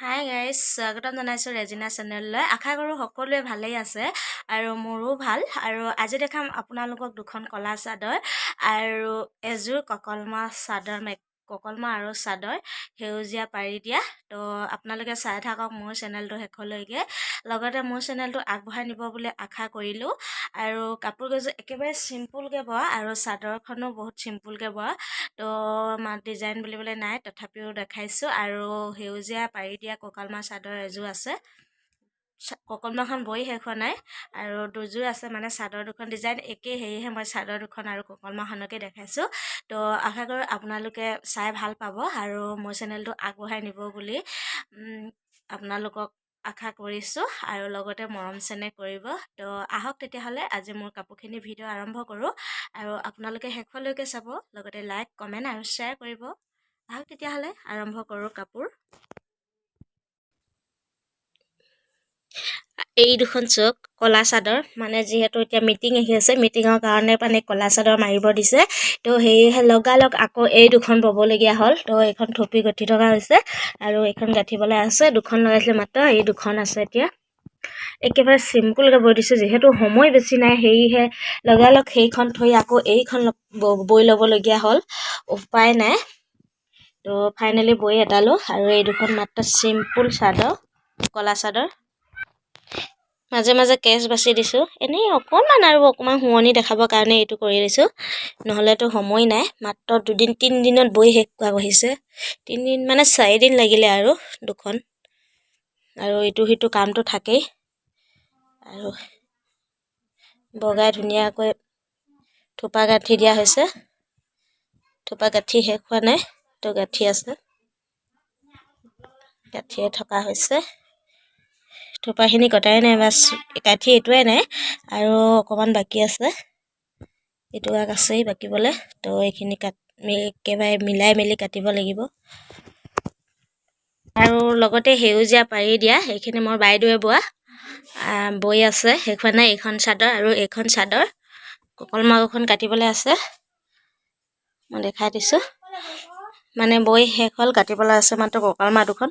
Hi guys, স্বাগতম জনাইছোঁ Regina চেনেললৈ। আশা কৰোঁ সকলোৱে ভালেই আছে আৰু মোৰো ভাল। আৰু আজি দেখাম আপোনালোকক দুখন কলা চাদৰ আৰু এযোৰ ককলমা আৰু চাদৰ সেউজীয়া পাৰি দিয়া। তো আপোনালোকে চাই থাকক মোৰ চেনেলটো শেষলৈকে, লগতে মোৰ চেনেলটো আগবঢ়াই নিব বুলি আশা কৰিলোঁ। আৰু কাপোৰকেইযোৰ একেবাৰে চিম্পুলকৈ বোৱা আৰু চাদৰখনো বহুত চিম্পুলকৈ বোৱা। তো ডিজাইন বুলিবলৈ নাই, তথাপিও দেখাইছোঁ। আৰু সেউজীয়া পাৰি দিয়া কঁকালমা চাদৰ এযোৰ আছে। কঁকালমাখন বৈ শেষ হোৱা নাই আৰু দুযোৰ আছে, মানে চাদৰ দুখন ডিজাইন একেই, সেয়েহে মই চাদৰ দুখন আৰু কঁকালমাখনকে দেখাইছোঁ। তো আশা কৰোঁ আপোনালোকে চাই ভাল পাব আৰু মোৰ চেনেলটো আগবঢ়াই নিব বুলি আপোনালোকক আশা কৰিছোঁ আৰু লগতে মৰম চেনেহ কৰিব। তো আহক তেতিয়াহ'লে আজি মোৰ কাপোৰখিনি ভিডিঅ' আৰম্ভ কৰোঁ আৰু আপোনালোকে শেষলৈকে চাব, লগতে লাইক কমেণ্ট আৰু শ্বেয়াৰ কৰিব। আহক তেতিয়াহ'লে আৰম্ভ কৰোঁ কাপোৰ। এই দুখন চোক কলা চাদৰ, মানে যিহেতু এতিয়া মিটিং আহি আছে, মিটিঙৰ কাৰণে মানে কলা চাদৰ মাৰিব দিছে। তো সেয়েহে লগালগ আকৌ এই দুখন ব'বলগীয়া হ'ল। তো এইখন থপি গঁঠি থকা হৈছে আৰু এইখন গাঁঠিবলৈ আছে। দুখন লগাইছিলে মাত্ৰ, এই দুখন আছে এতিয়া। একেবাৰে চিম্পুলকৈ বৈ দিছোঁ, যিহেতু সময় বেছি নাই, সেয়েহে লগালগ সেইখন থৈ আকৌ এইখন বৈ ল'বলগীয়া হ'ল, উপায় নাই। তো ফাইনেলি বৈ এটালোঁ আৰু এই দুখন মাত্ৰ চিম্পুল চাদৰ, কলা চাদৰ। মাজে মাজে কেচ বাছি দিছোঁ, এনেই অকণমান শুৱনি দেখাবৰ কাৰণে এইটো কৰি দিছোঁ, নহ'লেতো সময় নাই। মাত্ৰ 2-3 দিনত বৈ শেষ কৰা হৈছে। 3 দিন মানে 4 দিন লাগিলে আৰু দুখন। আৰু ইটো সিটো কামটো থাকেই। আৰু বগাই ধুনীয়াকৈ থোপা গাঁঠি দিয়া হৈছে। থোপা গাঁঠি শেষ হোৱা নাই, তো গাঁঠি আছে, গাঁঠিয়ে থকা হৈছে। থোপাখিনি কটাই নাই, বাছ গাঁঠি এইটোৱে নাই আৰু অকণমান বাকী আছে, এইটো আছেই বাকিবলৈ। তো এইখিনি একেবাৰে মিলাই মেলি কাটিব লাগিব। আৰু লগতে সেউজীয়া পাৰি দিয়া, এইখিনি মোৰ বাইদেৱে বোৱা বৈ আছে, শেষ হোৱা নাই। এইখন চাদৰ আৰু এইখন চাদৰ কঁকালমাখন কাটিবলৈ আছে, মই দেখাই দিছোঁ। মানে বৈ শেষ হ'ল, কাটিবলৈ আছে মাত্ৰ কঁকালমা দুখন।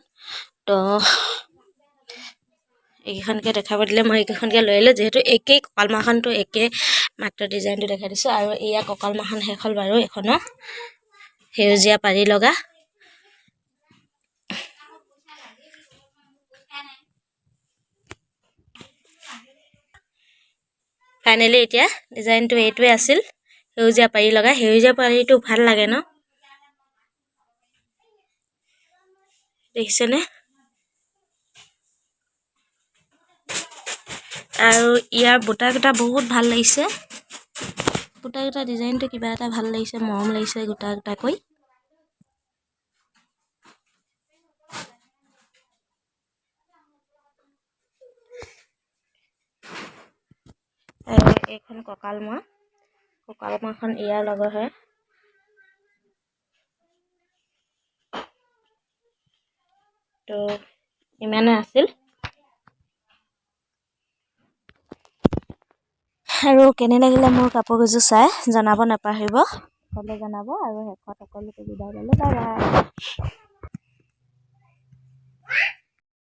তো এইকেইখনকে দেখাব দিলে মই এইকেইখনকে লৈ আহিলোঁ, যিহেতু একেই, কঁকালমাখনটো একেই, মাত্ৰ ডিজাইনটো দেখাই দিছোঁ। আৰু এয়া কঁকালমাখন শেষ হ'ল বাৰু, এখনো সেউজীয়া পাৰি লগা। ফাইনেলি এতিয়া ডিজাইনটো এইটোৱে আছিল, সেউজীয়া পাৰি লগা। সেউজীয়া পাৰিটো ভাল লাগে ন, দেখিছেনে? আৰু ইয়াৰ বুটাকেইটা বহুত ভাল লাগিছে, বুটাকেইটা ডিজাইনটো কিবা এটা ভাল লাগিছে, মৰম লাগিছে গোটাকেইটাকৈ। আৰু এইখন কঁকালমাখন ইয়াৰ লগৰ হয়। তো ইমানে আছিল। আৰু কেনে লাগিলে মোৰ কাপোৰকেইযোৰ চাই জনাব নাপাহৰিব, সকলোৱে জনাব। আৰু শেষত সকলোকে বিদায় ল'লোঁ, বাই বাই।